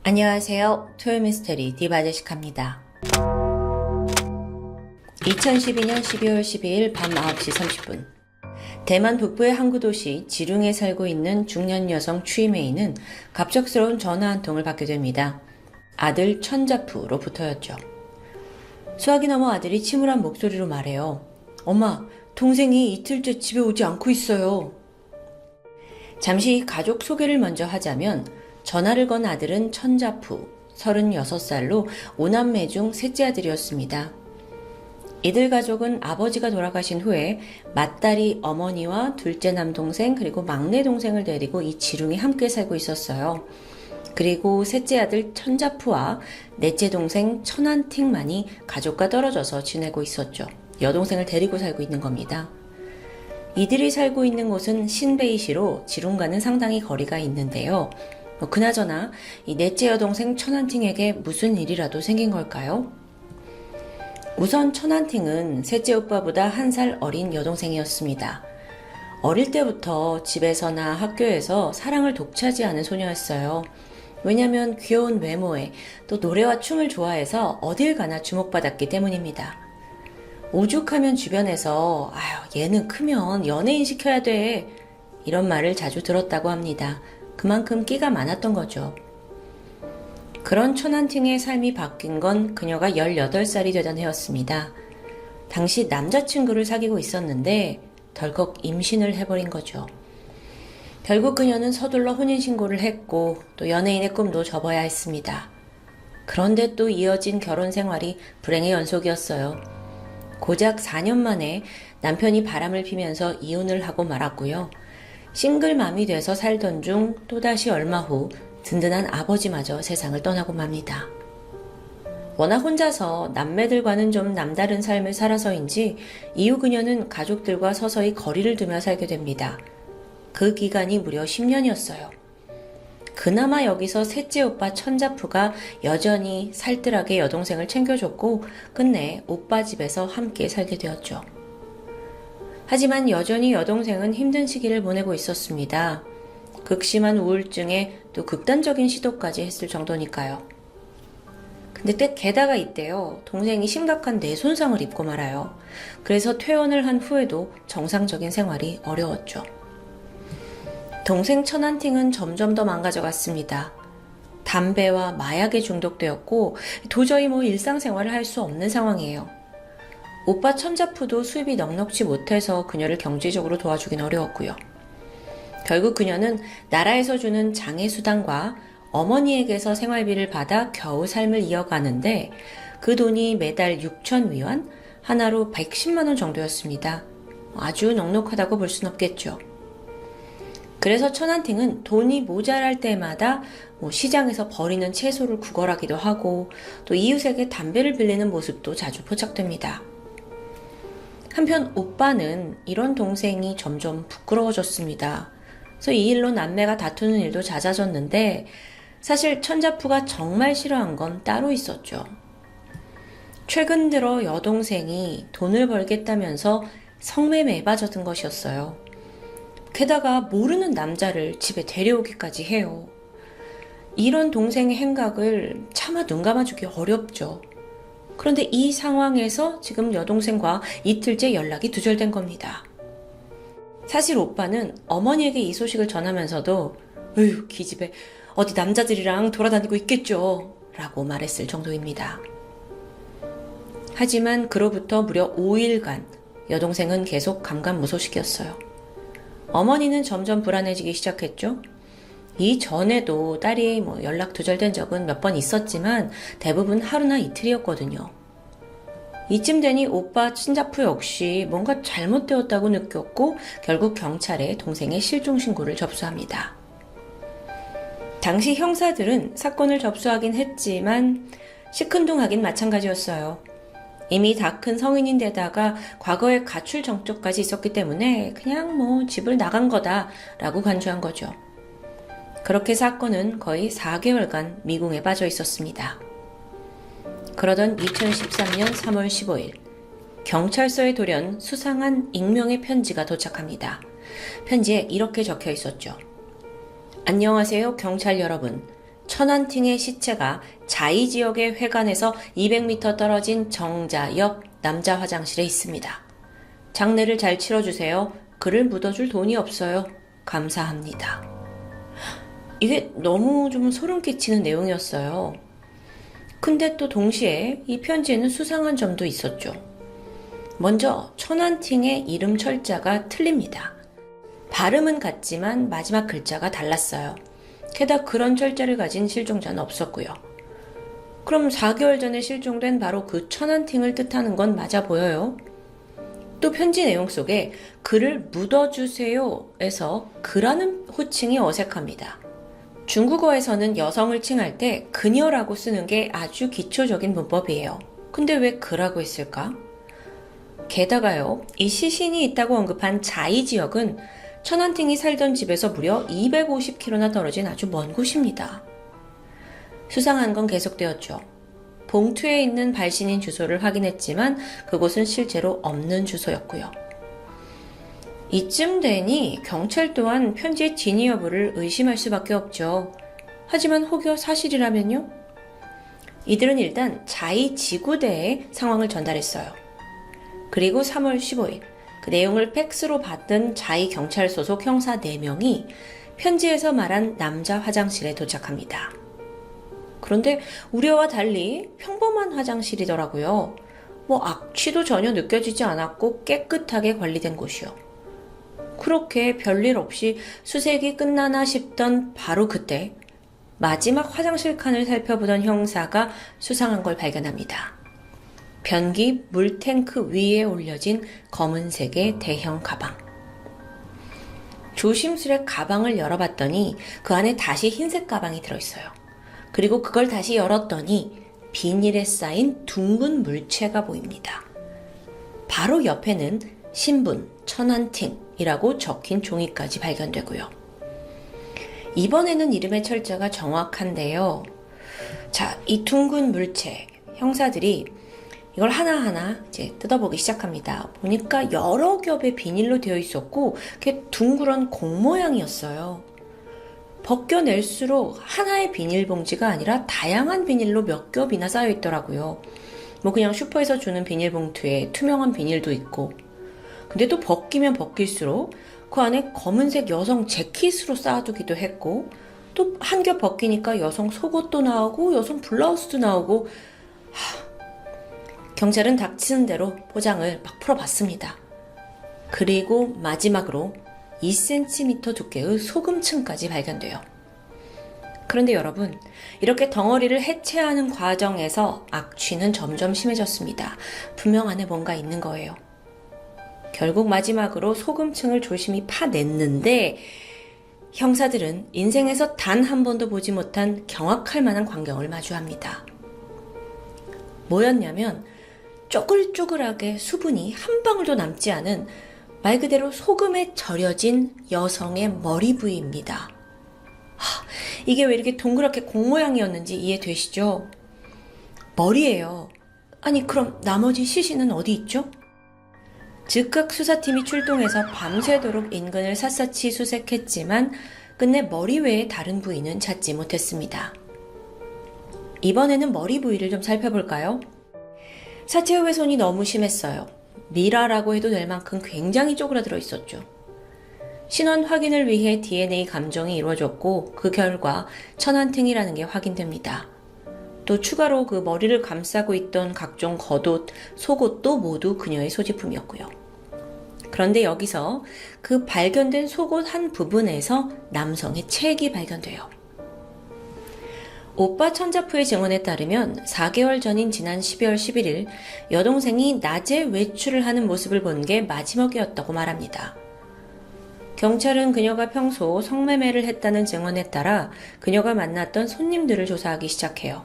안녕하세요. 토요 미스테리 디바제식합니다. 2012년 12월 12일 밤 9시 30분 대만 북부의 항구 도시 지룽에 살고 있는 중년 여성 추이메이는 갑작스러운 전화 한 통을 받게 됩니다. 아들 천자푸로부터였죠. 수화기 넘어 아들이 침울한 목소리로 말해요. 엄마, 동생이 이틀째 집에 오지 않고 있어요. 잠시 가족 소개를 먼저 하자면 전화를 건 아들은 천자푸, 36살로 5남매 중 셋째 아들이었습니다. 이들 가족은 아버지가 돌아가신 후에 맏딸이 어머니와 둘째 남동생 그리고 막내 동생을 데리고 이 지룽에 함께 살고 있었어요. 그리고 셋째 아들 천자푸와 넷째 동생 천안팅만이 가족과 떨어져서 지내고 있었죠. 여동생을 데리고 살고 있는 겁니다. 이들이 살고 있는 곳은 신베이시로 지룽과는 상당히 거리가 있는데요. 그나저나 이 넷째 여동생 천안팅에게 무슨 일이라도 생긴 걸까요? 우선 천안팅은 셋째 오빠보다 1살 어린 여동생이었습니다. 어릴 때부터 집에서나 학교에서 사랑을 독차지하는 소녀였어요. 왜냐면 귀여운 외모에 또 노래와 춤을 좋아해서 어딜 가나 주목받았기 때문입니다. 오죽하면 주변에서 얘는 크면 연예인 시켜야 돼 이런 말을 자주 들었다고 합니다. 그만큼 끼가 많았던 거죠. 그런 천안팅의 삶이 바뀐 건 그녀가 18살이 되던 해였습니다. 당시 남자친구를 사귀고 있었는데 덜컥 임신을 해버린 거죠. 결국 그녀는 서둘러 혼인신고를 했고 또 연예인의 꿈도 접어야 했습니다. 그런데 또 이어진 결혼 생활이 불행의 연속이었어요. 고작 4년 만에 남편이 바람을 피면서 이혼을 하고 말았고요. 싱글맘이 돼서 살던 중 또다시 얼마 후 든든한 아버지마저 세상을 떠나고 맙니다. 워낙 혼자서 남매들과는 좀 남다른 삶을 살아서인지 이후 그녀는 가족들과 서서히 거리를 두며 살게 됩니다. 그 기간이 무려 10년이었어요. 그나마 여기서 셋째 오빠 천자푸가 여전히 살뜰하게 여동생을 챙겨줬고 끝내 오빠 집에서 함께 살게 되었죠. 하지만 여전히 여동생은 힘든 시기를 보내고 있었습니다. 극심한 우울증에 또 극단적인 시도까지 했을 정도니까요. 근데 게다가 이때요, 동생이 심각한 뇌 손상을 입고 말아요. 그래서 퇴원을 한 후에도 정상적인 생활이 어려웠죠. 동생 천안팅은 점점 더 망가져갔습니다. 담배와 마약에 중독되었고 도저히 일상생활을 할 수 없는 상황이에요. 오빠 천자푸도 수입이 넉넉지 못해서 그녀를 경제적으로 도와주긴 어려웠고요. 결국 그녀는 나라에서 주는 장애수당과 어머니에게서 생활비를 받아 겨우 삶을 이어가는데 그 돈이 매달 6,000위안, 하나로 110만 원 정도였습니다. 아주 넉넉하다고 볼 순 없겠죠. 그래서 천안팅은 돈이 모자랄 때마다 시장에서 버리는 채소를 구걸하기도 하고 또 이웃에게 담배를 빌리는 모습도 자주 포착됩니다. 한편 오빠는 이런 동생이 점점 부끄러워졌습니다. 그래서 이 일로 남매가 다투는 일도 잦아졌는데 사실 천자푸가 정말 싫어한 건 따로 있었죠. 최근 들어 여동생이 돈을 벌겠다면서 성매매에 빠졌던 것이었어요. 게다가 모르는 남자를 집에 데려오기까지 해요. 이런 동생의 행각을 차마 눈 감아주기 어렵죠. 그런데 이 상황에서 지금 여동생과 이틀째 연락이 두절된 겁니다. 사실 오빠는 어머니에게 이 소식을 전하면서도 으휴, 기집애 어디 남자들이랑 돌아다니고 있겠죠 라고 말했을 정도입니다. 하지만 그로부터 무려 5일간 여동생은 계속 감감무소식이었어요. 어머니는 점점 불안해지기 시작했죠. 이전에도 딸이 연락 두절된 적은 몇 번 있었지만 대부분 하루나 이틀이었거든요. 이쯤 되니 오빠 천자푸 역시 뭔가 잘못되었다고 느꼈고 결국 경찰에 동생의 실종 신고를 접수합니다. 당시 형사들은 사건을 접수하긴 했지만 시큰둥하긴 마찬가지였어요. 이미 다 큰 성인인데다가 과거에 가출 정적까지 있었기 때문에 그냥 집을 나간 거다라고 간주한 거죠. 그렇게 사건은 거의 4개월간 미궁에 빠져 있었습니다. 그러던 2013년 3월 15일 경찰서에 돌연 수상한 익명의 편지가 도착합니다. 편지에 이렇게 적혀 있었죠. 안녕하세요, 경찰 여러분. 천안팅의 시체가 자이 지역의 회관에서 200m 떨어진 정자 옆 남자 화장실에 있습니다. 장례를 잘 치러주세요. 그를 묻어줄 돈이 없어요. 감사합니다. 이게 너무 좀 소름 끼치는 내용이었어요. 근데 또 동시에 이 편지에는 수상한 점도 있었죠. 먼저 천안팅의 이름 철자가 틀립니다. 발음은 같지만 마지막 글자가 달랐어요. 게다가 그런 철자를 가진 실종자는 없었고요. 그럼 4개월 전에 실종된 바로 그 천안팅을 뜻하는 건 맞아 보여요. 또 편지 내용 속에 그를 묻어주세요에서 그라는 호칭이 어색합니다. 중국어에서는 여성을 칭할 때 그녀라고 쓰는 게 아주 기초적인 문법이에요. 근데 왜 그라고 했을까? 게다가요, 이 시신이 있다고 언급한 자이 지역은 천안팅이 살던 집에서 무려 250km나 떨어진 아주 먼 곳입니다. 수상한 건 계속되었죠. 봉투에 있는 발신인 주소를 확인했지만 그곳은 실제로 없는 주소였고요. 이쯤 되니 경찰 또한 편지의 진위 여부를 의심할 수밖에 없죠. 하지만 혹여 사실이라면요? 이들은 일단 자이 지구대에 상황을 전달했어요. 그리고 3월 15일 그 내용을 팩스로 받은 자이 경찰 소속 형사 4명이 편지에서 말한 남자 화장실에 도착합니다. 그런데 우려와 달리 평범한 화장실이더라고요. 악취도 전혀 느껴지지 않았고 깨끗하게 관리된 곳이요. 그렇게 별일 없이 수색이 끝나나 싶던 바로 그때 마지막 화장실 칸을 살펴보던 형사가 수상한 걸 발견합니다. 변기 물탱크 위에 올려진 검은색의 대형 가방. 조심스레 가방을 열어봤더니 그 안에 다시 흰색 가방이 들어있어요. 그리고 그걸 다시 열었더니 비닐에 쌓인 둥근 물체가 보입니다. 바로 옆에는 신분, 천안팅이라고 적힌 종이까지 발견되고요. 이번에는 이름의 철자가 정확한데요. 자, 이 둥근 물체, 형사들이 이걸 하나하나 이제 뜯어보기 시작합니다. 보니까 여러 겹의 비닐로 되어 있었고, 그게 둥그런 공 모양이었어요. 벗겨낼수록 하나의 비닐봉지가 아니라 다양한 비닐로 몇 겹이나 쌓여 있더라고요. 그냥 슈퍼에서 주는 비닐봉투에 투명한 비닐도 있고, 근데 또 벗기면 벗길수록 그 안에 검은색 여성 재킷으로 쌓아두기도 했고, 또 한 겹 벗기니까 여성 속옷도 나오고 여성 블라우스도 나오고. 경찰은 닥치는 대로 포장을 막 풀어봤습니다. 그리고 마지막으로 2cm 두께의 소금층까지 발견돼요. 그런데 여러분, 이렇게 덩어리를 해체하는 과정에서 악취는 점점 심해졌습니다. 분명 안에 뭔가 있는 거예요. 결국 마지막으로 소금층을 조심히 파냈는데 형사들은 인생에서 단 한 번도 보지 못한 경악할 만한 광경을 마주합니다. 뭐였냐면 쪼글쪼글하게 수분이 한 방울도 남지 않은 말 그대로 소금에 절여진 여성의 머리 부위입니다. 이게 왜 이렇게 동그랗게 공 모양이었는지 이해되시죠? 머리예요. 아니 그럼 나머지 시신은 어디 있죠? 즉각 수사팀이 출동해서 밤새도록 인근을 샅샅이 수색했지만 끝내 머리 외에 다른 부위는 찾지 못했습니다. 이번에는 머리 부위를 좀 살펴볼까요? 사체 훼손이 너무 심했어요. 미라라고 해도 될 만큼 굉장히 쪼그라들어 있었죠. 신원 확인을 위해 DNA 감정이 이루어졌고 그 결과 천안팅이라는 게 확인됩니다. 또 추가로 그 머리를 감싸고 있던 각종 겉옷, 속옷도 모두 그녀의 소지품이었고요. 그런데 여기서 그 발견된 속옷 한 부분에서 남성의 책이 발견돼요. 오빠 천자푸의 증언에 따르면 4개월 전인 지난 12월 11일 여동생이 낮에 외출을 하는 모습을 본 게 마지막이었다고 말합니다. 경찰은 그녀가 평소 성매매를 했다는 증언에 따라 그녀가 만났던 손님들을 조사하기 시작해요.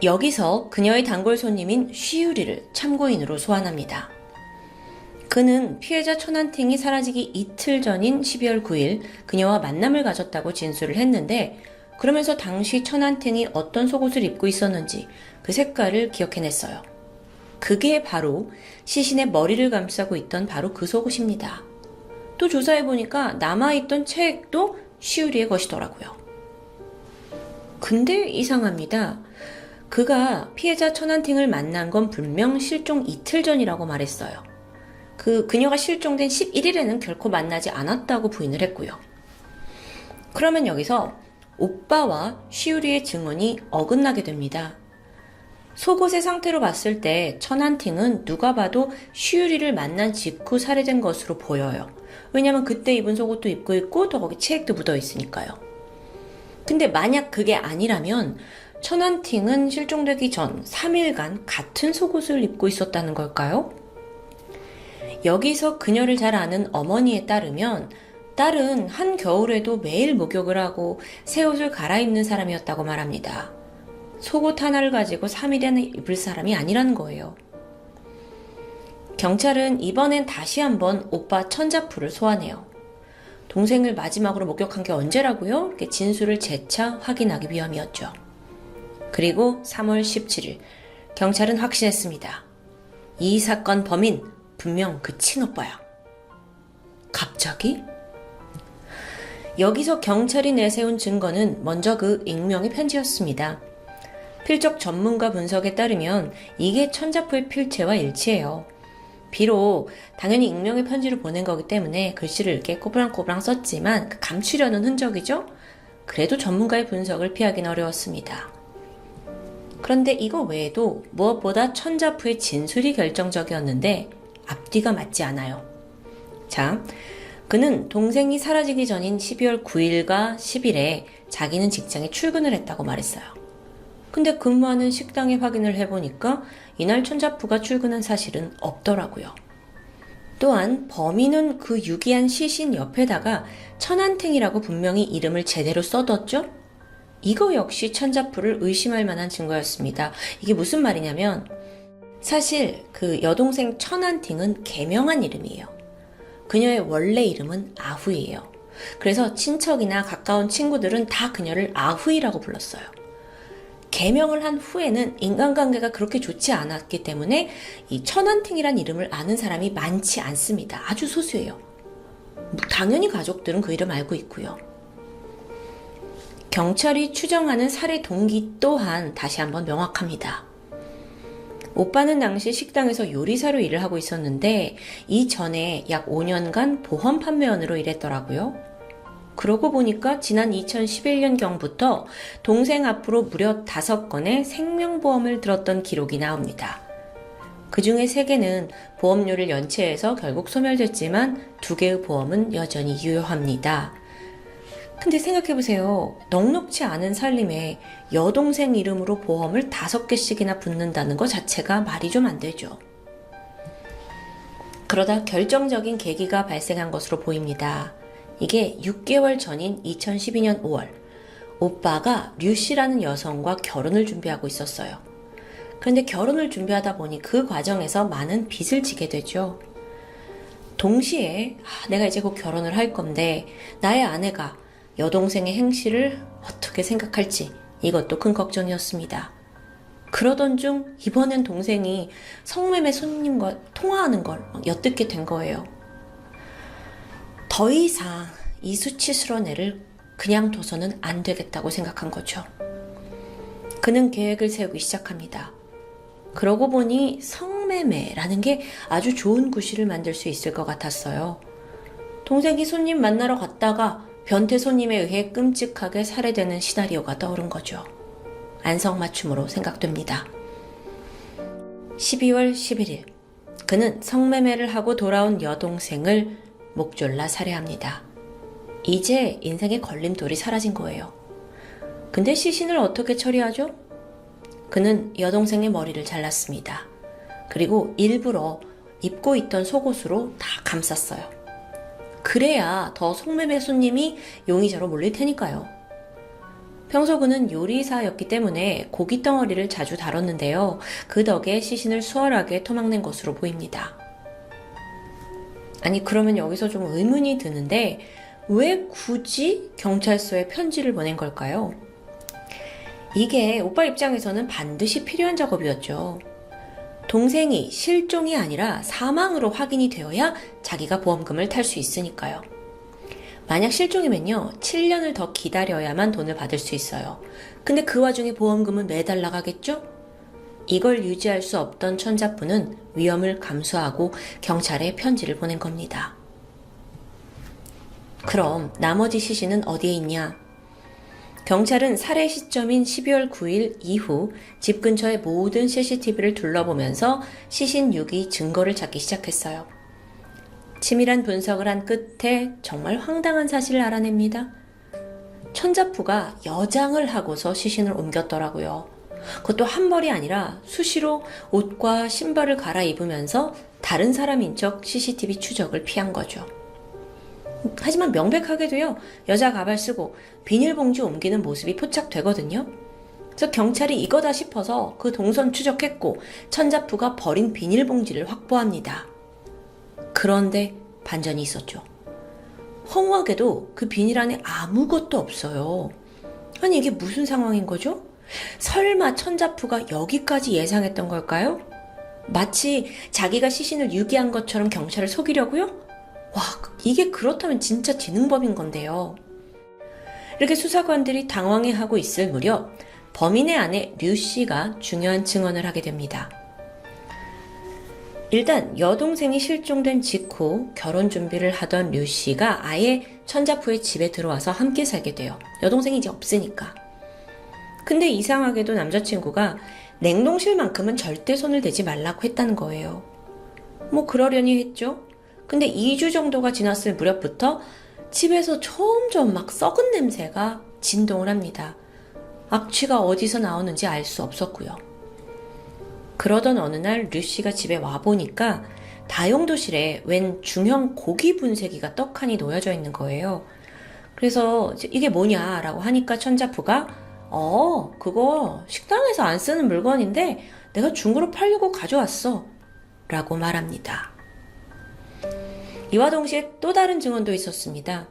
여기서 그녀의 단골 손님인 쉬유리를 참고인으로 소환합니다. 그는 피해자 천안팅이 사라지기 이틀 전인 12월 9일 그녀와 만남을 가졌다고 진술을 했는데 그러면서 당시 천안팅이 어떤 속옷을 입고 있었는지 그 색깔을 기억해냈어요. 그게 바로 시신의 머리를 감싸고 있던 바로 그 속옷입니다. 또 조사해보니까 남아있던 책도 쉬유리의 것이더라고요. 근데 이상합니다. 그가 피해자 천안팅을 만난 건 분명 실종 이틀 전이라고 말했어요. 그녀가 실종된 11일에는 결코 만나지 않았다고 부인을 했고요. 그러면 여기서 오빠와 시우리의 증언이 어긋나게 됩니다. 속옷의 상태로 봤을 때 천안팅은 누가 봐도 시우리를 만난 직후 살해된 것으로 보여요. 왜냐면 그때 입은 속옷도 입고 있고 또 거기 체액도 묻어 있으니까요. 근데 만약 그게 아니라면 천안팅은 실종되기 전 3일간 같은 속옷을 입고 있었다는 걸까요? 여기서 그녀를 잘 아는 어머니에 따르면 딸은 한겨울에도 매일 목욕을 하고 새 옷을 갈아입는 사람이었다고 말합니다. 속옷 하나를 가지고 3일에는 입을 사람이 아니라는 거예요. 경찰은 이번엔 다시 한번 오빠 천자푸를 소환해요. 동생을 마지막으로 목격한 게 언제라고요? 진술을 재차 확인하기 위함이었죠. 그리고 3월 17일 경찰은 확신했습니다. 이 사건 범인 분명 그 친오빠야. 갑자기? 여기서 경찰이 내세운 증거는 먼저 그 익명의 편지였습니다. 필적 전문가 분석에 따르면 이게 천자푸의 필체와 일치해요. 비록 당연히 익명의 편지를 보낸 거기 때문에 글씨를 이렇게 꼬부랑꼬부랑 썼지만 감추려는 흔적이죠? 그래도 전문가의 분석을 피하기는 어려웠습니다. 그런데 이거 외에도 무엇보다 천자푸의 진술이 결정적이었는데 앞뒤가 맞지 않아요. 자, 그는 동생이 사라지기 전인 12월 9일과 10일에 자기는 직장에 출근을 했다고 말했어요. 근데 근무하는 식당에 확인을 해보니까 이날 천자푸가 출근한 사실은 없더라고요. 또한 범인은 그 유기한 시신 옆에다가 천안팅이라고 분명히 이름을 제대로 써뒀죠? 이거 역시 천자푸를 의심할 만한 증거였습니다. 이게 무슨 말이냐면 사실 그 여동생 천안팅은 개명한 이름이에요. 그녀의 원래 이름은 아후이예요. 그래서 친척이나 가까운 친구들은 다 그녀를 아후이라고 불렀어요. 개명을 한 후에는 인간관계가 그렇게 좋지 않았기 때문에 이 천안팅이란 이름을 아는 사람이 많지 않습니다. 아주 소수예요. 당연히 가족들은 그 이름 알고 있고요. 경찰이 추정하는 살해 동기 또한 다시 한번 명확합니다. 오빠는 당시 식당에서 요리사로 일을 하고 있었는데 이전에 약 5년간 보험 판매원으로 일했더라고요. 그러고 보니까 지난 2011년경부터 동생 앞으로 무려 5건의 생명보험을 들었던 기록이 나옵니다. 그 중에 3개는 보험료를 연체해서 결국 소멸됐지만 2개의 보험은 여전히 유효합니다. 근데 생각해보세요. 넉넉지 않은 살림에 여동생 이름으로 보험을 5개씩이나 붙는다는 것 자체가 말이 좀 안 되죠. 그러다 결정적인 계기가 발생한 것으로 보입니다. 이게 6개월 전인 2012년 5월, 오빠가 류씨라는 여성과 결혼을 준비하고 있었어요. 그런데 결혼을 준비하다 보니 그 과정에서 많은 빚을 지게 되죠. 동시에 내가 이제 곧 결혼을 할 건데 나의 아내가 여동생의 행실을 어떻게 생각할지 이것도 큰 걱정이었습니다. 그러던 중 이번엔 동생이 성매매 손님과 통화하는 걸 엿듣게 된 거예요. 더 이상 이 수치스러운 애를 그냥 둬서는 안 되겠다고 생각한 거죠. 그는 계획을 세우기 시작합니다. 그러고 보니 성매매라는 게 아주 좋은 구실을 만들 수 있을 것 같았어요. 동생이 손님 만나러 갔다가 변태 손님에 의해 끔찍하게 살해되는 시나리오가 떠오른 거죠. 안성맞춤으로 생각됩니다. 12월 11일, 그는 성매매를 하고 돌아온 여동생을 목졸라 살해합니다. 이제 인생의 걸림돌이 사라진 거예요. 근데 시신을 어떻게 처리하죠? 그는 여동생의 머리를 잘랐습니다. 그리고 일부러 입고 있던 속옷으로 다 감쌌어요. 그래야 더 성매매 손님이 용의자로 몰릴 테니까요. 평소 그는 요리사였기 때문에 고기 덩어리를 자주 다뤘는데요. 그 덕에 시신을 수월하게 토막낸 것으로 보입니다. 아니 그러면 여기서 좀 의문이 드는데 왜 굳이 경찰서에 편지를 보낸 걸까요? 이게 오빠 입장에서는 반드시 필요한 작업이었죠. 동생이 실종이 아니라 사망으로 확인이 되어야 자기가 보험금을 탈 수 있으니까요. 만약 실종이면요, 7년을 더 기다려야만 돈을 받을 수 있어요. 근데 그 와중에 보험금은 매달 나가겠죠? 이걸 유지할 수 없던 천자푸는 위험을 감수하고 경찰에 편지를 보낸 겁니다. 그럼 나머지 시신은 어디에 있냐? 경찰은 살해 시점인 12월 9일 이후 집 근처의 모든 CCTV를 둘러보면서 시신 유기 증거를 찾기 시작했어요. 치밀한 분석을 한 끝에 정말 황당한 사실을 알아냅니다. 천자푸가 여장을 하고서 시신을 옮겼더라고요. 그것도 한 벌이 아니라 수시로 옷과 신발을 갈아입으면서 다른 사람인 척 CCTV 추적을 피한 거죠. 하지만 명백하게도요, 여자 가발 쓰고 비닐봉지 옮기는 모습이 포착되거든요. 그래서 경찰이 이거다 싶어서 그 동선 추적했고 천자푸가 버린 비닐봉지를 확보합니다. 그런데 반전이 있었죠. 허무하게도 그 비닐 안에 아무것도 없어요. 아니 이게 무슨 상황인 거죠? 설마 천자푸가 여기까지 예상했던 걸까요? 마치 자기가 시신을 유기한 것처럼 경찰을 속이려고요? 와, 이게 그렇다면 진짜 지능범인 건데요. 이렇게 수사관들이 당황해하고 있을 무렵 범인의 아내 류 씨가 중요한 증언을 하게 됩니다. 일단 여동생이 실종된 직후 결혼 준비를 하던 류 씨가 아예 천자푸의 집에 들어와서 함께 살게 돼요. 여동생이 이제 없으니까. 근데 이상하게도 남자친구가 냉동실만큼은 절대 손을 대지 말라고 했다는 거예요. 뭐 그러려니 했죠. 근데 2주 정도가 지났을 무렵부터 집에서 점점 막 썩은 냄새가 진동을 합니다. 악취가 어디서 나오는지 알 수 없었고요. 그러던 어느 날 류 씨가 집에 와보니까 다용도실에 웬 중형 고기 분쇄기가 떡하니 놓여져 있는 거예요. 그래서 이게 뭐냐라고 하니까 천자푸가 그거 식당에서 안 쓰는 물건인데 내가 중고로 팔려고 가져왔어 라고 말합니다. 이와 동시에 또 다른 증언도 있었습니다.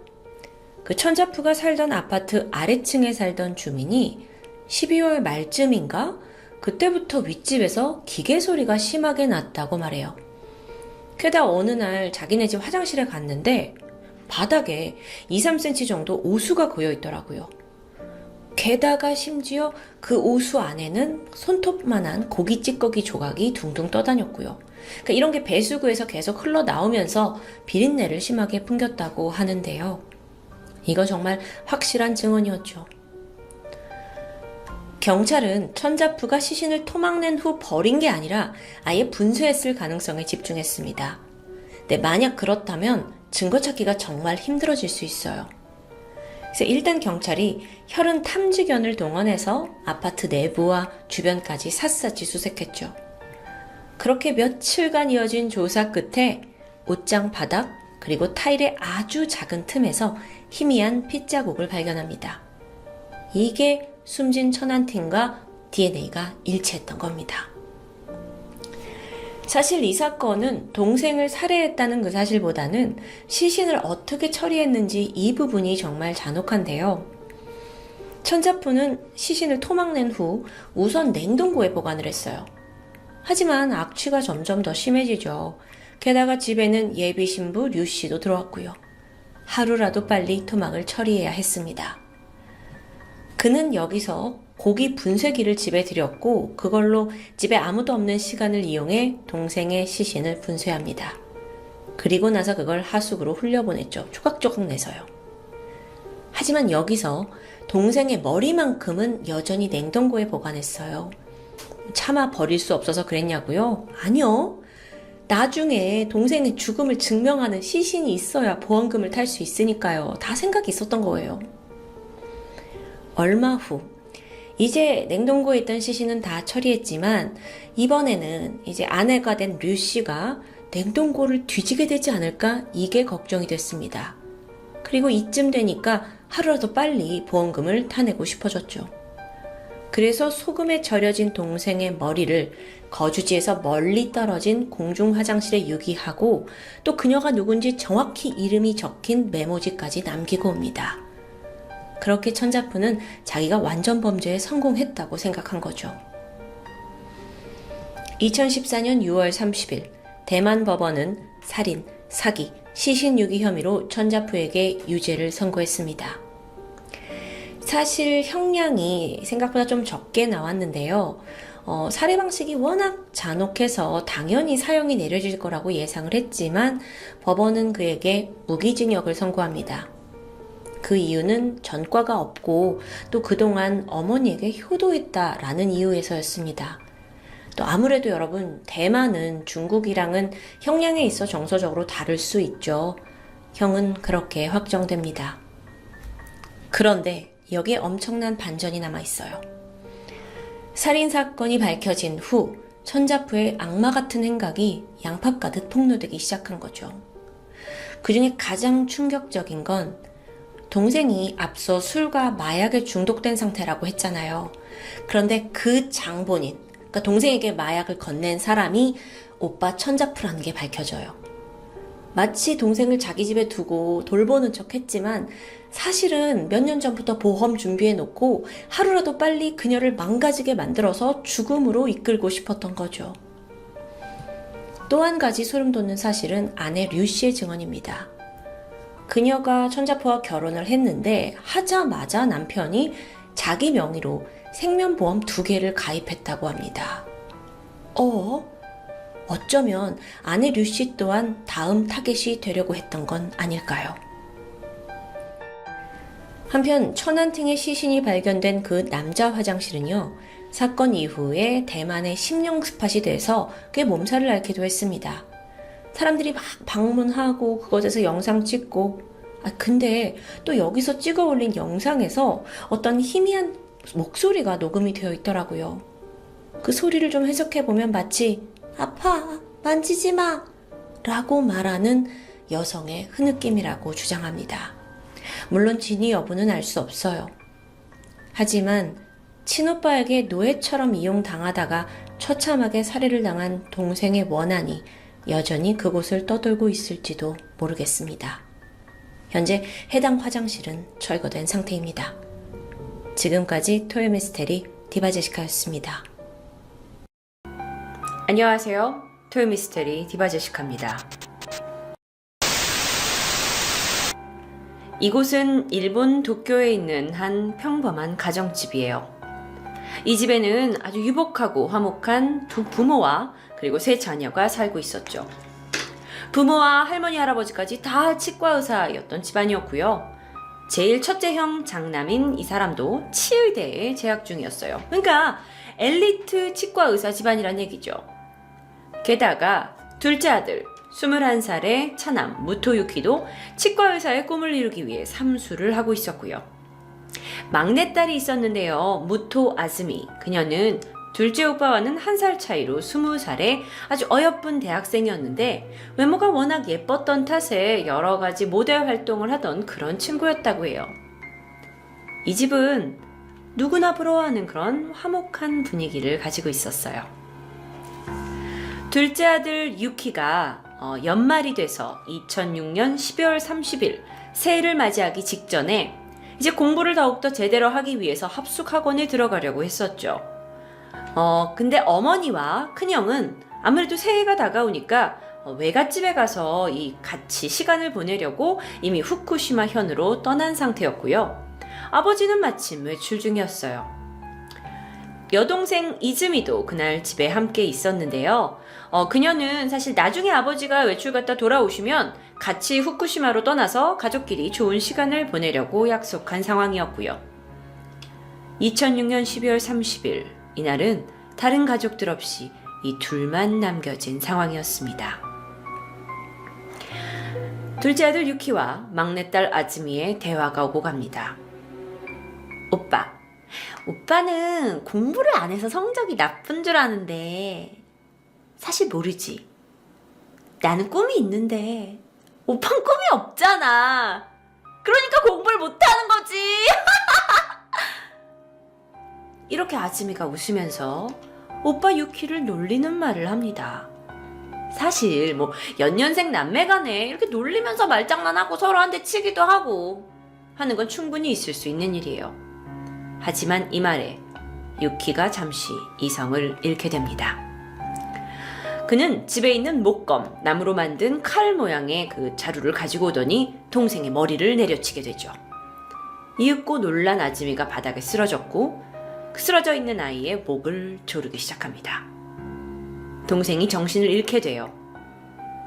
그 천자푸가 살던 아파트 아래층에 살던 주민이 12월 말쯤인가 그때부터 윗집에서 기계 소리가 심하게 났다고 말해요. 게다가 어느 날 자기네 집 화장실에 갔는데 바닥에 2-3cm 정도 오수가 고여 있더라고요. 게다가 심지어 그 오수 안에는 손톱만한 고기 찌꺼기 조각이 둥둥 떠다녔고요. 그러니까 이런 게 배수구에서 계속 흘러나오면서 비린내를 심하게 풍겼다고 하는데요. 이거 정말 확실한 증언이었죠. 경찰은 천자푸가 시신을 토막낸 후 버린 게 아니라 아예 분쇄했을 가능성에 집중했습니다. 근데 만약 그렇다면 증거 찾기가 정말 힘들어질 수 있어요. 그래서 일단 경찰이 혈흔 탐지견을 동원해서 아파트 내부와 주변까지 샅샅이 수색했죠. 그렇게 며칠간 이어진 조사 끝에 옷장 바닥 그리고 타일의 아주 작은 틈에서 희미한 핏자국을 발견합니다. 이게 숨진 천안팀과 DNA가 일치했던 겁니다. 사실 이 사건은 동생을 살해했다는 그 사실보다는 시신을 어떻게 처리했는지 이 부분이 정말 잔혹한데요. 천자푸는 시신을 토막낸 후 우선 냉동고에 보관을 했어요. 하지만 악취가 점점 더 심해지죠. 게다가 집에는 예비 신부 류 씨도 들어왔고요. 하루라도 빨리 토막을 처리해야 했습니다. 그는 여기서 고기 분쇄기를 집에 들였고 그걸로 집에 아무도 없는 시간을 이용해 동생의 시신을 분쇄합니다. 그리고 나서 그걸 하수구로 흘려보냈죠. 조각조각 내서요. 하지만 여기서 동생의 머리만큼은 여전히 냉동고에 보관했어요. 차마 버릴 수 없어서 그랬냐고요? 아니요. 나중에 동생의 죽음을 증명하는 시신이 있어야 보험금을 탈 수 있으니까요. 다 생각이 있었던 거예요. 얼마 후 이제 냉동고에 있던 시신은 다 처리했지만 이번에는 이제 아내가 된 류 씨가 냉동고를 뒤지게 되지 않을까 이게 걱정이 됐습니다. 그리고 이쯤 되니까 하루라도 빨리 보험금을 타내고 싶어졌죠. 그래서 소금에 절여진 동생의 머리를 거주지에서 멀리 떨어진 공중 화장실에 유기하고 또 그녀가 누군지 정확히 이름이 적힌 메모지까지 남기고 옵니다. 그렇게 천자푸는 자기가 완전 범죄에 성공했다고 생각한 거죠. 2014년 6월 30일 대만 법원은 살인, 사기, 시신 유기 혐의로 천자푸에게 유죄를 선고했습니다. 사실 형량이 생각보다 좀 적게 나왔는데요. 살해 방식이 워낙 잔혹해서 당연히 사형이 내려질 거라고 예상을 했지만 법원은 그에게 무기징역을 선고합니다. 그 이유는 전과가 없고 또 그동안 어머니에게 효도했다라는 이유에서였습니다. 또 아무래도 여러분, 대만은 중국이랑은 형량에 있어 정서적으로 다를 수 있죠. 형은 그렇게 확정됩니다. 그런데 여기에 엄청난 반전이 남아 있어요. 살인사건이 밝혀진 후 천자푸의 악마 같은 행각이 양파 가듯 폭로되기 시작한 거죠. 그 중에 가장 충격적인 건 동생이 앞서 술과 마약에 중독된 상태라고 했잖아요. 그런데 그 장본인, 그러니까 동생에게 마약을 건넨 사람이 오빠 천자푸라는 게 밝혀져요. 마치 동생을 자기 집에 두고 돌보는 척 했지만 사실은 몇 년 전부터 보험 준비해 놓고 하루라도 빨리 그녀를 망가지게 만들어서 죽음으로 이끌고 싶었던 거죠. 또 한 가지 소름 돋는 사실은 아내 류 씨의 증언입니다. 그녀가 천자푸와 결혼을 했는데 하자마자 남편이 자기 명의로 생명보험 2개를 가입했다고 합니다. 어쩌면 아내 류 씨 또한 다음 타겟이 되려고 했던 건 아닐까요? 한편 천안팅의 시신이 발견된 그 남자 화장실은요, 사건 이후에 대만의 심령 스팟이 돼서 꽤 몸살을 앓기도 했습니다. 사람들이 막 방문하고 그곳에서 영상 찍고, 근데 또 여기서 찍어 올린 영상에서 어떤 희미한 목소리가 녹음이 되어 있더라고요. 그 소리를 좀 해석해보면 마치 아파, 만지지 마 라고 말하는 여성의 흐느낌이라고 주장합니다. 물론 진위 여부는 알 수 없어요. 하지만 친오빠에게 노예처럼 이용당하다가 처참하게 살해를 당한 동생의 원한이 여전히 그곳을 떠돌고 있을지도 모르겠습니다. 현재 해당 화장실은 철거된 상태입니다. 지금까지 토요미스테리 디바제시카였습니다. 안녕하세요. 토요미스테리 디바제시카입니다. 이곳은 일본 도쿄에 있는 한 평범한 가정집이에요. 이 집에는 아주 유복하고 화목한 두 부모와 그리고 3 자녀가 살고 있었죠. 부모와 할머니, 할아버지까지 다 치과의사였던 집안이었고요. 제일 첫째 형 장남인 이 사람도 치의대에 재학 중이었어요. 그러니까 엘리트 치과의사 집안이란 얘기죠. 게다가 둘째 아들 21살의 차남 무토유키도 치과의사의 꿈을 이루기 위해 삼수를 하고 있었고요. 막내딸이 있었는데요. 무토 아즈미. 그녀는 둘째 오빠와는 1살 차이로 20살의 아주 어여쁜 대학생이었는데 외모가 워낙 예뻤던 탓에 여러 가지 모델 활동을 하던 그런 친구였다고 해요. 이 집은 누구나 부러워하는 그런 화목한 분위기를 가지고 있었어요. 둘째 아들 유키가 연말이 돼서 2006년 12월 30일 새해를 맞이하기 직전에 이제 공부를 더욱더 제대로 하기 위해서 합숙학원에 들어가려고 했었죠. 근데 어머니와 큰형은 아무래도 새해가 다가오니까 외갓집에 가서 같이 시간을 보내려고 이미 후쿠시마 현으로 떠난 상태였고요. 아버지는 마침 외출 중이었어요. 여동생 이즈미도 그날 집에 함께 있었는데요. 그녀는 사실 나중에 아버지가 외출 갔다 돌아오시면 같이 후쿠시마로 떠나서 가족끼리 좋은 시간을 보내려고 약속한 상황이었고요. 2006년 12월 30일 이날은 다른 가족들 없이 이 둘만 남겨진 상황이었습니다. 둘째 아들 유키와 막내딸 아즈미의 대화가 오고 갑니다. 오빠는 공부를 안 해서 성적이 나쁜 줄 아는데 사실 모르지. 나는 꿈이 있는데 오빠는 꿈이 없잖아. 그러니까 공부를 못하는 거지. 이렇게 아즈미가 웃으면서 오빠 유키를 놀리는 말을 합니다. 사실 연년생 남매 간에 이렇게 놀리면서 말장난하고 서로 한 대 치기도 하고 하는 건 충분히 있을 수 있는 일이에요. 하지만 이 말에 유키가 잠시 이성을 잃게 됩니다. 그는 집에 있는 목검, 나무로 만든 칼 모양의 그 자루를 가지고 오더니 동생의 머리를 내려치게 되죠. 이윽고 놀란 아즈미가 바닥에 쓰러졌고 쓰러져 있는 아이의 목을 조르기 시작합니다. 동생이 정신을 잃게 돼요.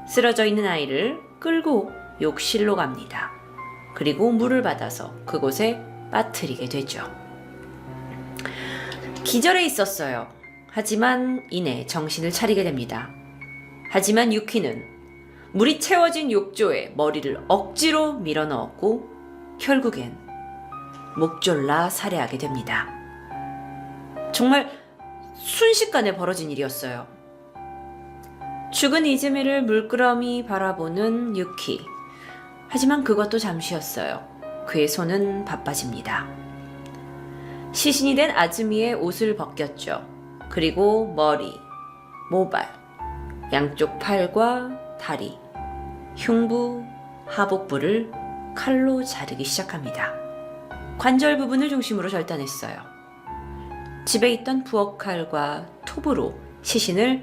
쓰러져 있는 아이를 끌고 욕실로 갑니다. 그리고 물을 받아서 그곳에 빠뜨리게 되죠. 기절해 있었어요. 하지만 이내 정신을 차리게 됩니다. 하지만 유키는 물이 채워진 욕조에 머리를 억지로 밀어넣었고 결국엔 목졸라 살해하게 됩니다. 정말 순식간에 벌어진 일이었어요. 죽은 이즈미를 물끄러미 바라보는 유키. 하지만 그것도 잠시였어요. 그의 손은 바빠집니다. 시신이 된 아즈미의 옷을 벗겼죠. 그리고 머리, 모발, 양쪽 팔과 다리, 흉부, 하복부를 칼로 자르기 시작합니다. 관절 부분을 중심으로 절단했어요. 집에 있던 부엌칼과 톱으로 시신을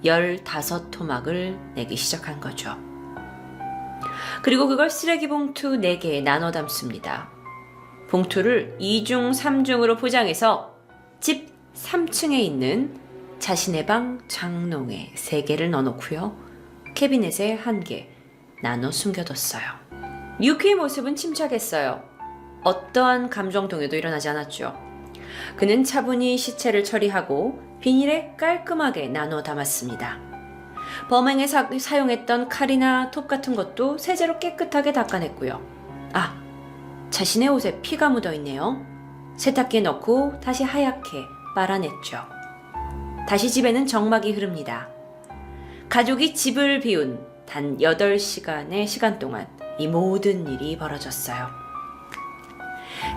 15토막을 내기 시작한 거죠. 그리고 그걸 쓰레기 봉투 4개에 나눠 담습니다. 봉투를 2중, 3중으로 포장해서 집 3층에 있는 자신의 방 장롱에 3개를 넣어놓고요. 캐비넷에 1개 나눠 숨겨뒀어요. 유키의 모습은 침착했어요. 어떠한 감정 동요도 일어나지 않았죠. 그는 차분히 시체를 처리하고 비닐에 깔끔하게 나눠 담았습니다. 범행에 사용했던 칼이나 톱 같은 것도 세제로 깨끗하게 닦아냈고요. 자신의 옷에 피가 묻어있네요. 세탁기에 넣고 다시 하얗게 빨아냈죠. 다시 집에는 정막이 흐릅니다. 가족이 집을 비운 단 8시간의 시간 동안 이 모든 일이 벌어졌어요.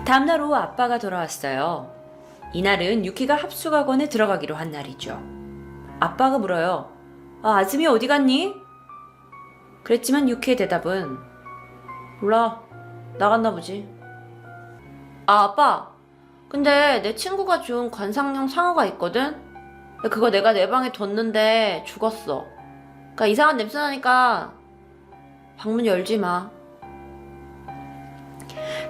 다음날 오후 아빠가 돌아왔어요. 이날은 유키가 합숙학원에 들어가기로 한 날이죠. 아빠가 물어요. 아즈미 어디 갔니? 그랬지만 유키의 대답은 몰라, 나갔나 보지. 아빠, 근데 내 친구가 준 관상용 상어가 있거든? 그거 내가 내 방에 뒀는데 죽었어. 그러니까 이상한 냄새 나니까 방문 열지 마.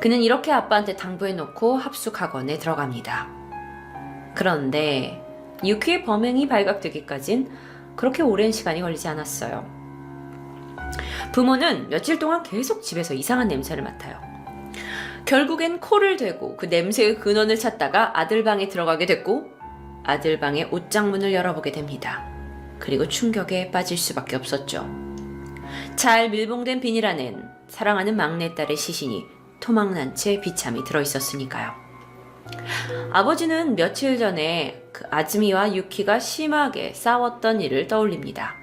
그는 이렇게 아빠한테 당부해놓고 합숙학원에 들어갑니다. 그런데 유키의 범행이 발각되기까진 그렇게 오랜 시간이 걸리지 않았어요. 부모는 며칠 동안 계속 집에서 이상한 냄새를 맡아요. 결국엔 코를 대고 그 냄새의 근원을 찾다가 아들 방에 들어가게 됐고 아들 방의 옷장문을 열어보게 됩니다. 그리고 충격에 빠질 수밖에 없었죠. 잘 밀봉된 비닐 안엔 사랑하는 막내딸의 시신이 토막난 채 비참히 들어있었으니까요. 아버지는 며칠 전에 그 아즈미와 유키가 심하게 싸웠던 일을 떠올립니다.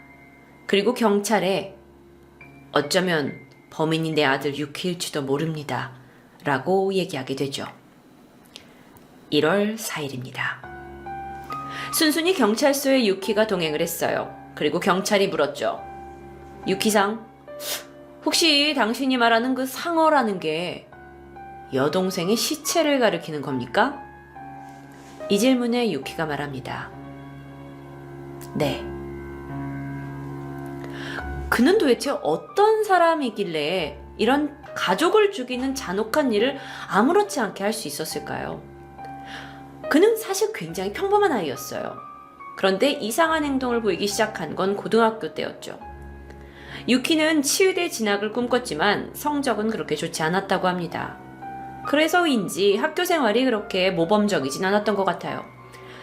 그리고 경찰에 어쩌면 범인이 내 아들 유키일지도 모릅니다. 라고 얘기하게 되죠. 1월 4일입니다. 순순히 경찰서에 유키가 동행을 했어요. 그리고 경찰이 물었죠. 유키상, 혹시 당신이 말하는 그 상어라는 게 여동생의 시체를 가리키는 겁니까? 이 질문에 유키가 말합니다. 네. 그는 도대체 어떤 사람이길래 이런 가족을 죽이는 잔혹한 일을 아무렇지 않게 할 수 있었을까요? 그는 사실 굉장히 평범한 아이였어요. 그런데 이상한 행동을 보이기 시작한 건 고등학교 때였죠. 유키는 치의대 진학을 꿈꿨지만 성적은 그렇게 좋지 않았다고 합니다. 그래서인지 학교 생활이 그렇게 모범적이진 않았던 것 같아요.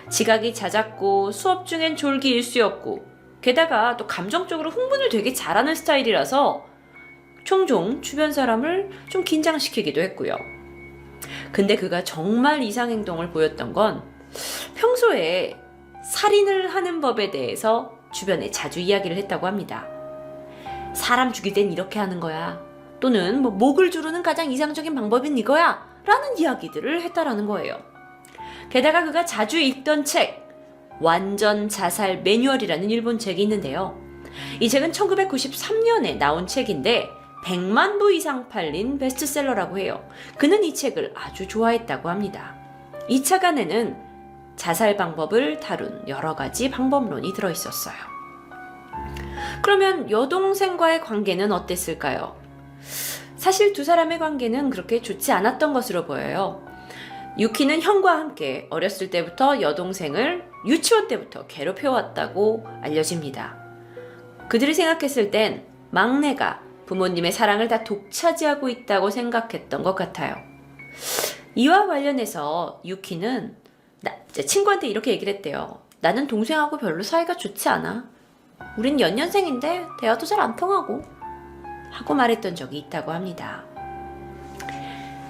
지각이 잦았고 수업 중엔 졸기 일쑤였고 게다가 또 감정적으로 흥분을 되게 잘하는 스타일이라서 종종 주변 사람을 좀 긴장시키기도 했고요. 근데 그가 정말 이상행동을 보였던 건 평소에 살인을 하는 법에 대해서 주변에 자주 이야기를 했다고 합니다. 사람 죽일 땐 이렇게 하는 거야. 또는 목을 조르는 가장 이상적인 방법은 이거야. 라는 이야기들을 했다라는 거예요. 게다가 그가 자주 읽던 책, 완전 자살 매뉴얼이라는 일본 책이 있는데요. 이 책은 1993년에 나온 책인데 100만 부 이상 팔린 베스트셀러라고 해요. 그는 이 책을 아주 좋아했다고 합니다. 이 책 안에는 자살 방법을 다룬 여러 가지 방법론이 들어있었어요. 그러면 여동생과의 관계는 어땠을까요? 사실 두 사람의 관계는 그렇게 좋지 않았던 것으로 보여요. 유키는 형과 함께 어렸을 때부터 여동생을 유치원 때부터 괴롭혀왔다고 알려집니다. 그들이 생각했을 땐 막내가 부모님의 사랑을 다 독차지하고 있다고 생각했던 것 같아요. 이와 관련해서 유키는 친구한테 이렇게 얘기를 했대요. 나는 동생하고 별로 사이가 좋지 않아. 우린 연년생인데 대화도 잘 안 통하고 하고 말했던 적이 있다고 합니다.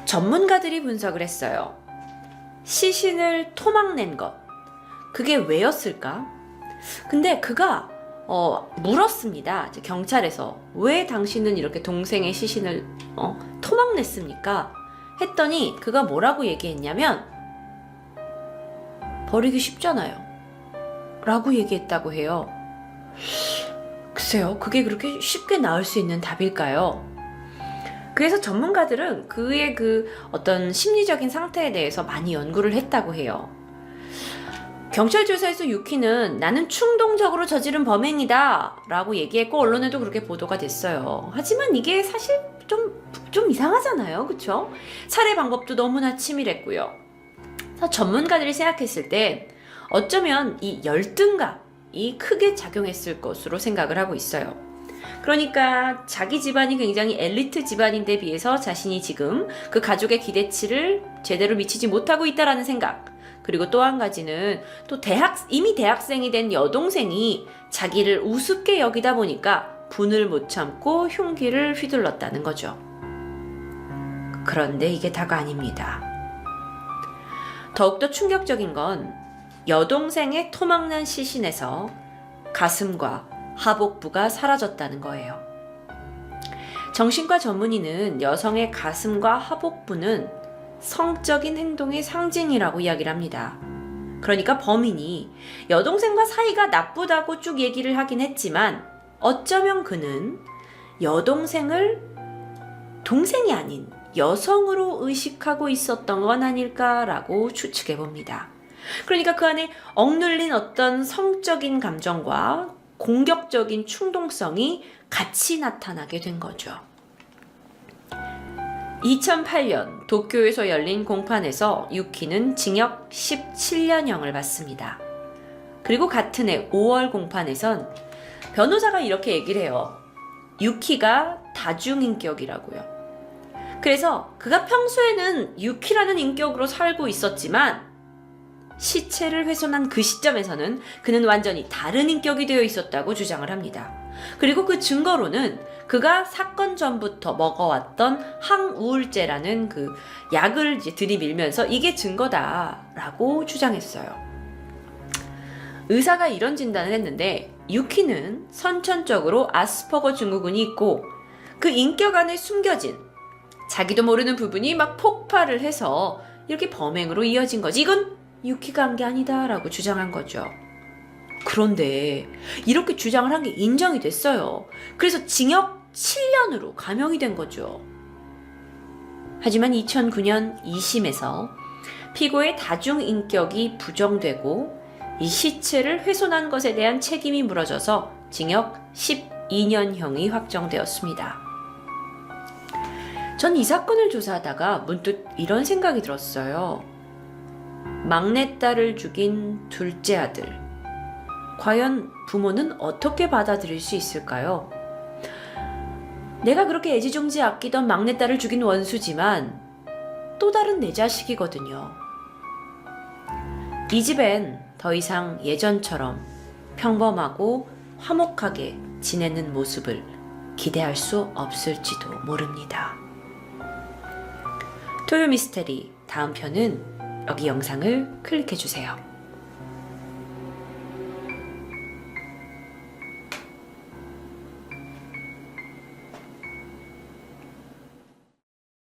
전문가들이 분석을 했어요. 시신을 토막낸 것, 그게 왜였을까? 근데 그가 물었습니다. 경찰에서 왜 당신은 이렇게 동생의 시신을 토막냈습니까? 했더니 그가 뭐라고 얘기했냐면 버리기 쉽잖아요 라고 얘기했다고 해요. 글쎄요, 그게 그렇게 쉽게 나올 수 있는 답일까요? 그래서 전문가들은 그의 어떤 심리적인 상태에 대해서 많이 연구를 했다고 해요. 경찰 조사에서 유키는 나는 충동적으로 저지른 범행이다 라고 얘기했고 언론에도 그렇게 보도가 됐어요. 하지만 이게 사실 좀 이상하잖아요. 그쵸? 살해 방법도 너무나 치밀했고요. 그래서 전문가들이 생각했을 때 어쩌면 이 열등감이 크게 작용했을 것으로 생각을 하고 있어요. 그러니까 자기 집안이 굉장히 엘리트 집안인데 비해서 자신이 지금 그 가족의 기대치를 제대로 미치지 못하고 있다라는 생각, 그리고 또 한 가지는 또 이미 대학생이 된 여동생이 자기를 우습게 여기다 보니까 분을 못 참고 흉기를 휘둘렀다는 거죠. 그런데 이게 다가 아닙니다. 더욱더 충격적인 건 여동생의 토막난 시신에서 가슴과 하복부가 사라졌다는 거예요. 정신과 전문의는 여성의 가슴과 하복부는 성적인 행동의 상징이라고 이야기를 합니다. 그러니까 범인이 여동생과 사이가 나쁘다고 쭉 얘기를 하긴 했지만 어쩌면 그는 여동생을 동생이 아닌 여성으로 의식하고 있었던 건 아닐까라고 추측해 봅니다. 그러니까 그 안에 억눌린 어떤 성적인 감정과 공격적인 충동성이 같이 나타나게 된 거죠. 2008년 도쿄에서 열린 공판에서 유키는 징역 17년형을 받습니다. 그리고 같은 해 5월 공판에선 변호사가 이렇게 얘기를 해요. 유키가 다중인격이라고요. 그래서 그가 평소에는 유키라는 인격으로 살고 있었지만 시체를 훼손한 그 시점에서는 그는 완전히 다른 인격이 되어 있었다고 주장을 합니다. 그리고 그 증거로는 그가 사건 전부터 먹어왔던 항우울제라는 그 약을 이제 들이밀면서 이게 증거다라고 주장했어요. 의사가 이런 진단을 했는데 유키는 선천적으로 아스퍼거 증후군이 있고 그 인격 안에 숨겨진 자기도 모르는 부분이 막 폭발을 해서 이렇게 범행으로 이어진 거지. 이건 유키가 한 게 아니다라고 주장한 거죠. 그런데 이렇게 주장을 한 게 인정이 됐어요. 그래서 징역 7년으로 감형이 된 거죠. 하지만 2009년 2심에서 피고의 다중인격이 부정되고 이 시체를 훼손한 것에 대한 책임이 물어져서 징역 12년형이 확정되었습니다. 전 이 사건을 조사하다가 문득 이런 생각이 들었어요. 막내딸을 죽인 둘째 아들. 과연 부모는 어떻게 받아들일 수 있을까요? 내가 그렇게 애지중지 아끼던 막내딸을 죽인 원수지만 또 다른 내 자식이거든요. 이 집엔 더 이상 예전처럼 평범하고 화목하게 지내는 모습을 기대할 수 없을지도 모릅니다. 토요 미스테리 다음 편은 여기 영상을 클릭해주세요.